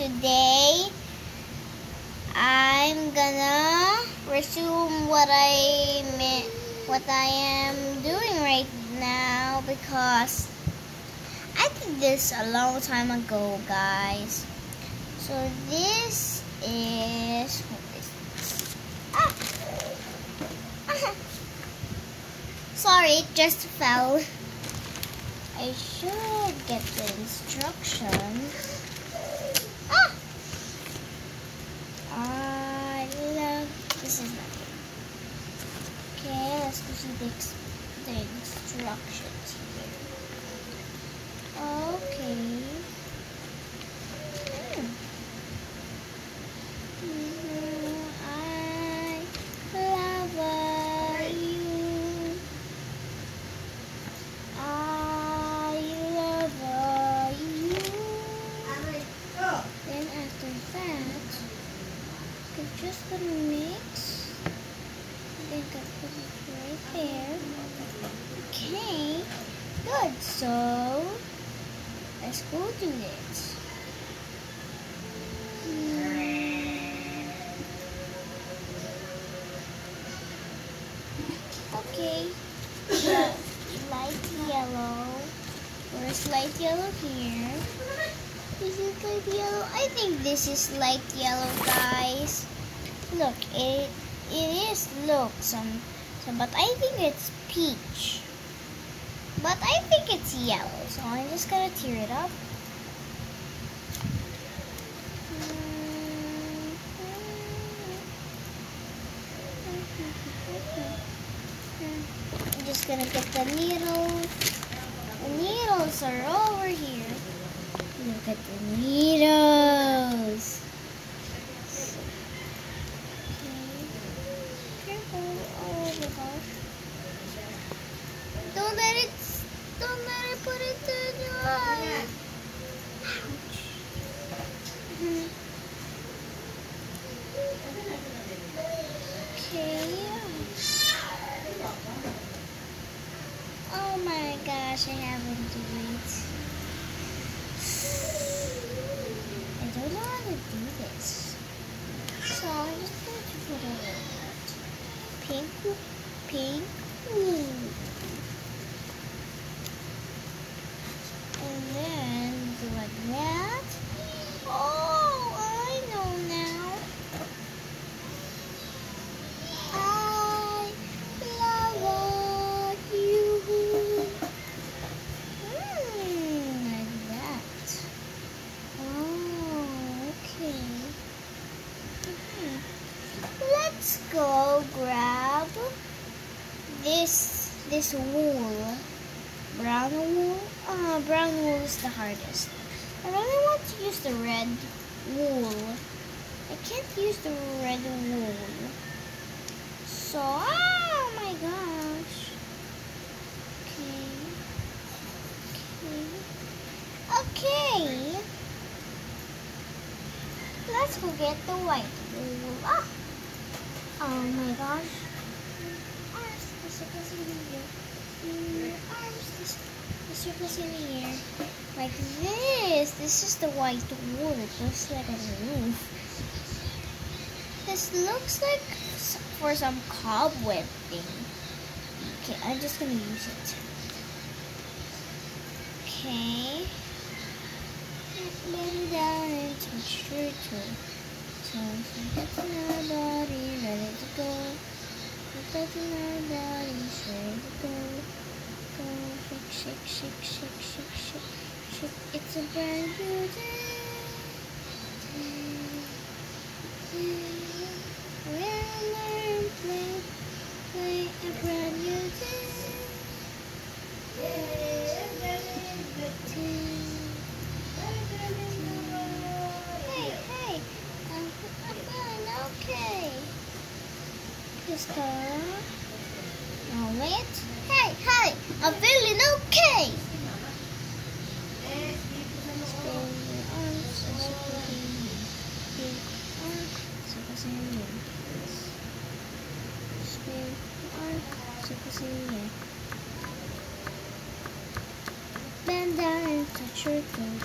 today I'm gonna resume what I am doing right now because I did this a long time ago, guys. So this is sorry, it just fell. I should get the instructions. I love this is not it. Okay, let's go see the instructions here. Okay. Just gonna mix. I think I put it right there. Okay, good. So let's go do it. Okay, light yellow. Where's light yellow here? This is light yellow. I think this is light yellow, guys. Look, it is but I think it's peach. But I think it's yellow, so I'm just gonna tear it up. I'm just gonna get the needles. The needles are over here. Look at the needles. Don't let it put it in your eye. Ouch. Okay. Oh my gosh, I haven't do it. I don't know how to do this. So I'm just going to put a little pink. And then do like that. Oh, I know now. I love you. Like that. Oh, okay. Let's go grab this wool. Brown wool? Brown wool is the hardest. I really want to use the red wool. I can't use the red wool. So, oh my gosh. Okay. Let's go get the white wool. Oh my gosh. Circles in the air like this. This is the white wool. It looks like a roof. This looks like for some cobweb thing. Okay, I'm just gonna use it. Okay. Bend down and touch your toe. So that's our body ready to go. That's our body ready to go. Shake, shake, shake, shake, shake, shake. It's a brand new day. Learn, play a brand new day. Hey, I'm feeling okay. Just go. Now wait. Hey, I'm feeling okay. Bend down and touch your toes.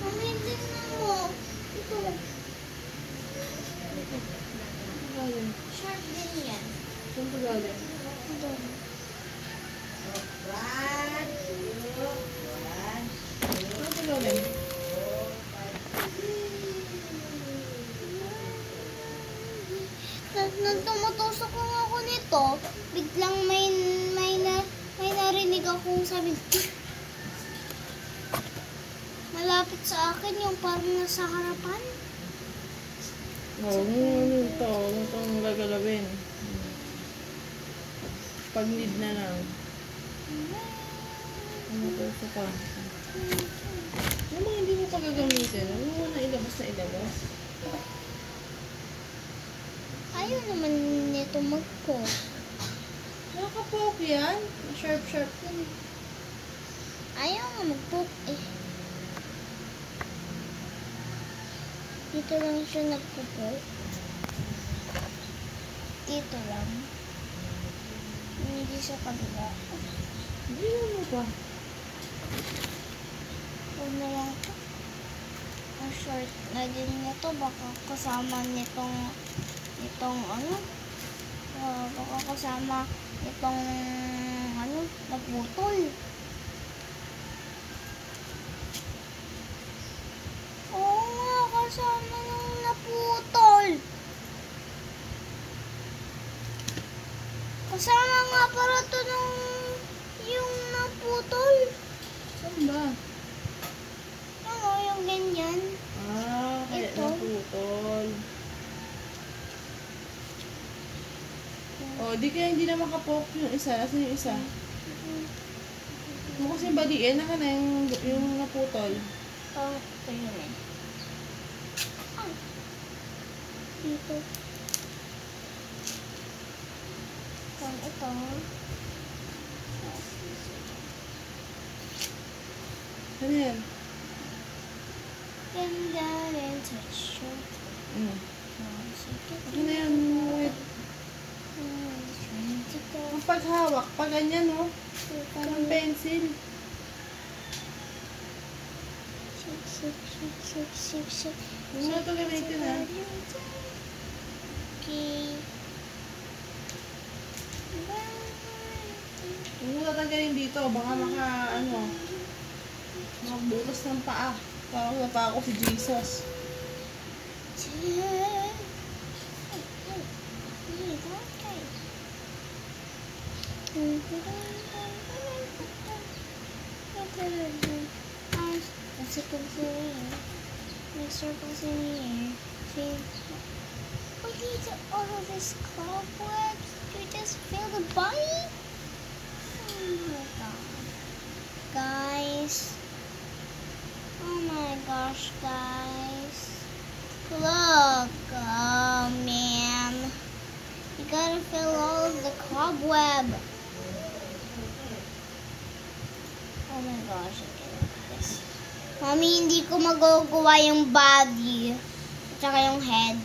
Mami, tingnan mo. Ito. Galing. Sharp din yan. Saan pa galing? Doon. Saan pa galing? Nung tumutusok lang ako nito, biglang may narinig akong sabi, malapit sa akin yung parang nasa harapan. Oo, ano ito? Ano itong gagalawin? Pag-need na lang. Ano ito sa pa? Yung mga hindi mo pa gagamitin, ano mo na ilabas na ilabas? Ayaw naman nito mag-poke. Nakaka-poke yan? Sharp-sharp yan. Ayaw nga mag-poke eh. Dito lang siya nagpo-poke. Dito lang. Hindi sa kabila. Hindi mo pa. Huwag na lang ito. Ang short na din nito. Baka kasama nitong ano. Baka kasama nitong ano, naputol. Oo nga, kasama nung naputol. Kasama nga para to nung yung naputol. Saan ba? Ano, yung ganyan. Ah, kaya Ito. naputol. Oh, di kaya hindi na makapoke yung isa. Asan yung isa? Mo kasi baliin, naka na yung naputol. Oh, ito yun eh. Ah. Dito. Ito. Ano yan? Ganda rin texture. Ano yan? Wait. Ang paghawak, pag ganyan, no? Parang pencil. Huwag mo na ito gamitin, ha? Okay. Huwag mo tatanggalin dito. Baka magbutas ng paa. Parang na pa ako si Jesus. As you can see, my circles in here. See, we need all of this cobwebs to just fill the body. Oh my god, guys! Oh my gosh, guys! Look, oh man, you gotta fill all of the cobweb. Oh my gosh, I can't do this. Mami, hindi ko magagawa yung body at saka yung head.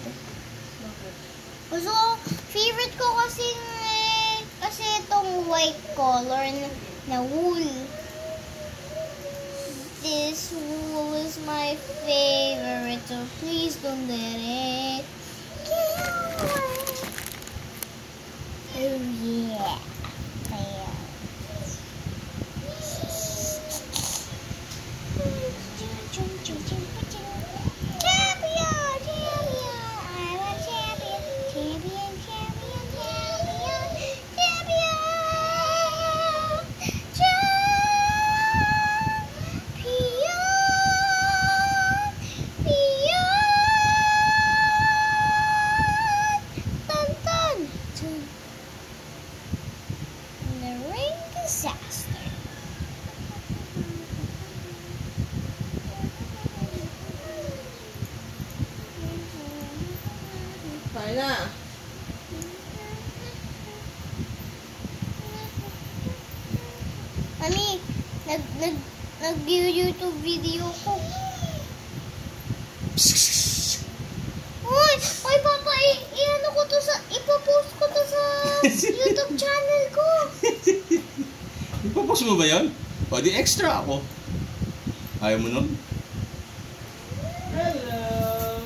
So, favorite ko kasi itong white color na wool. This wool is my favorite, so please don't let it get away. Oh yeah. Kaya na. Mami, nag-YouTube video ko. Gusto mo ba yun? O, di extra ako. Ayaw mo nun? Hello!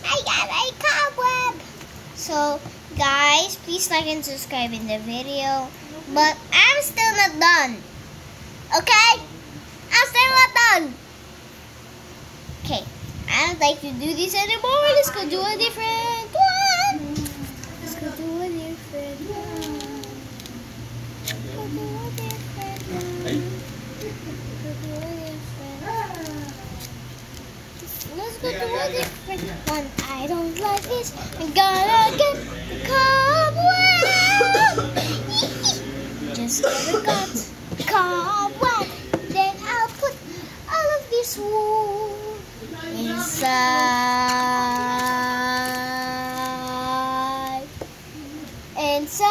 I got a cobweb! So, guys, please like and subscribe in the video. But I'm still not done. Okay? I'm still not done. Okay. I don't like to do this anymore. Let's go do a different one. Let's go do a different one. Let's go do a different one. Ay. Let's go do a different one. I don't like this. I'm gonna get the cobweb. Just gonna cut the cobweb. Then I'll put all of this wool inside. Inside.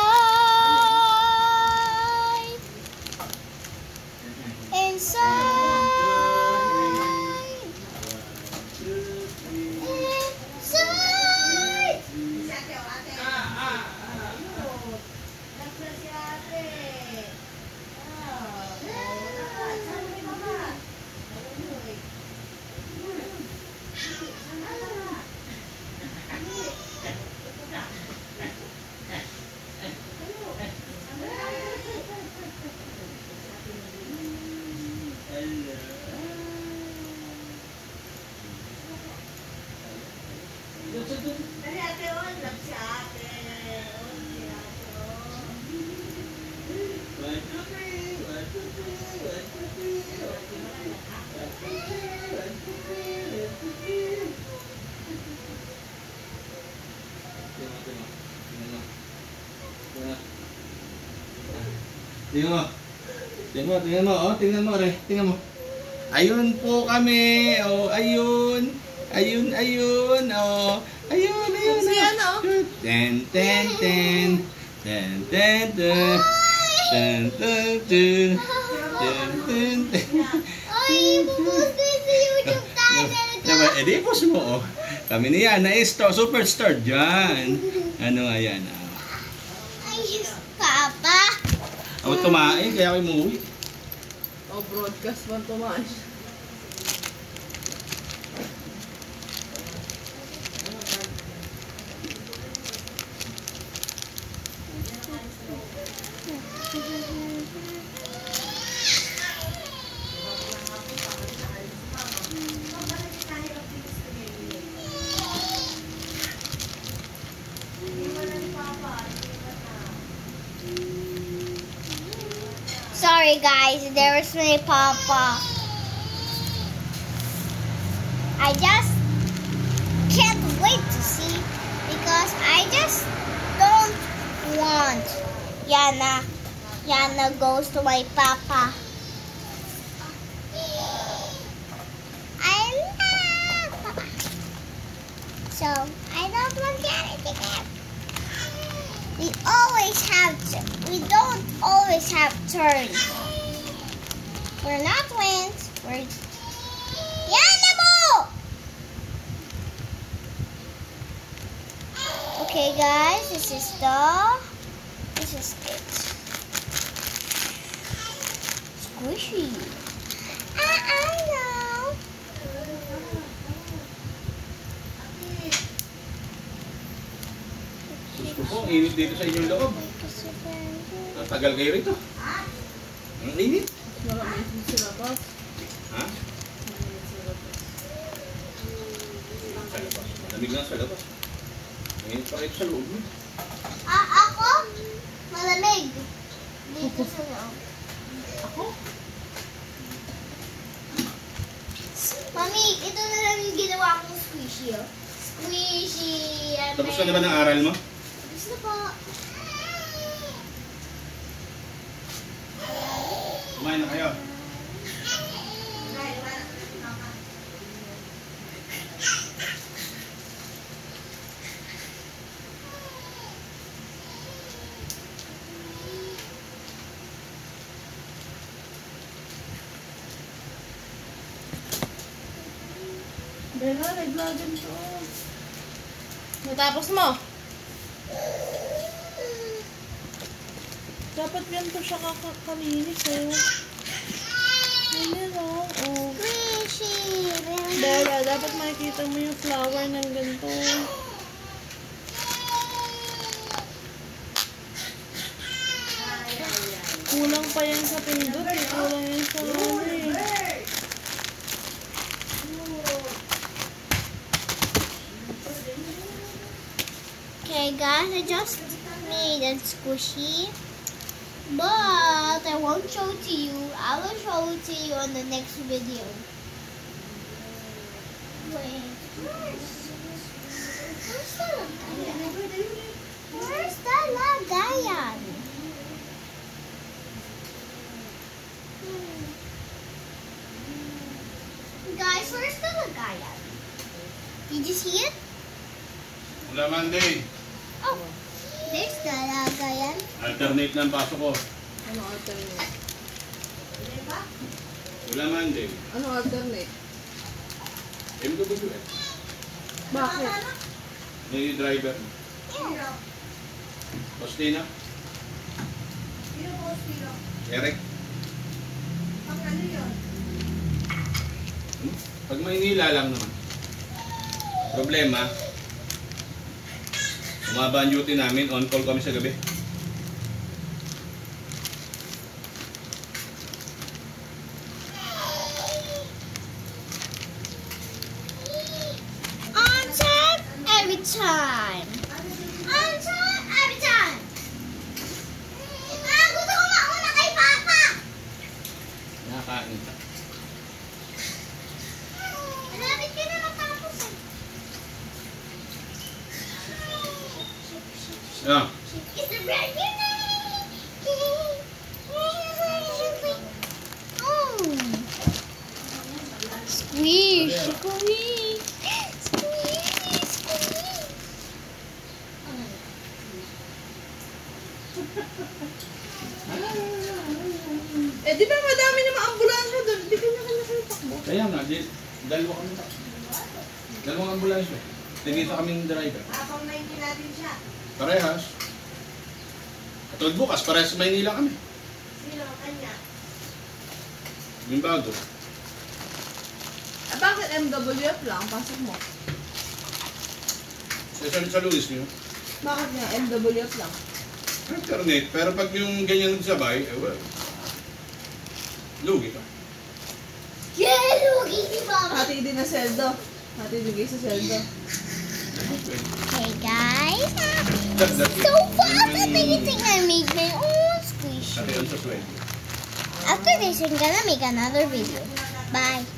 Inside. Tingnan mo, oh, tingnan mo, Re, tingnan mo. Ayun po kami, oh, ayun, oh, ayun, Si ano? Ten, ten, ten, ten, ten, ten, ten, ten, ten, ten, ten, ten. Ay, pupost din sa YouTube channel ko. Diba, edi post mo, oh. Kami niya, superstar dyan. Ano nga yan, ah. Ay, Papa. Ako tumain, kaya ako umuwi. O, broadcast man tumaan. Sorry guys, there was my Papa. I just can't wait to see because I just don't want Yana goes to my Papa. I love Papa. So I don't want Yana to get. We don't always have turns. We're not twins. We're animal. Okay, guys, this is it. Squishy. I know. Gusto ko, init dito sa inyong loob. Tagal kayo rito. Ang init. Maraming sila pa. Ha? Sa labas. Malamig na sa labas. Ang init pa kayo sa loob. Ako? Malamig. Dito sa loob. Ako? Mami, ito na lang yung ginawa kong squishy, oh. Squishy. Tapos ka na ba ng aral mo? Tapos na po. Kumain na kayo. Bella, nag-vlogan to. Natapos mo? Dapat ganito siya kakalinis eh. Ayan o. Oh. Squishy. Bella, dapat makikita mo yung flower ng ganito. Kulang pa yan sa pindot eh. Kulang yan sa ano eh. Okay guys, I just made it squishy. But I won't show it to you. I will show it to you on the next video. Wait. Where's the lagayan? Guys, where's the lagayan? Did you see it? Wala Monday. Oh, there's the lagayan. Alternate ng pasok ko. Ano alternate? Wala Monday. Ano alternate? MWF. Bakit? May driver. Postina. Eric. Pag Maynila lang naman. Problema, umaba ang duty namin, on call kami sa gabi. On time, every time. On time, every time. Gusto ko mauna kay Papa. Nakakain ka. Malapit ka na matapos eh. Ah, It's the brand new night. Oh. Squish, squish. Squish, squish. Eh di ba madami namang ambulansya doon? Di kanya-kanya kayo takbo. kaya nga, dalawa kami. Dalawang ambulansya. Tinita kaming driver. Apang Maynila din siya. Parehas. Katulad bukas, parehas sa Maynila kami. Sino ang kanya? Yung bago. Ah, bakit MWF lang? Pasok mo. Sa Luis niyo. Bakit nga MWF lang? Internet, pero pag yung ganyan nagsabay, eh well. Lugi ka. Yeah, lugi si Papa. Hati din na sweldo. Hati din kayo sa sweldo. Hey guys. Dagdag. So fast, I think I made my own squish. Pati yun sa sweldo. After this, I'm gonna make another video. Bye.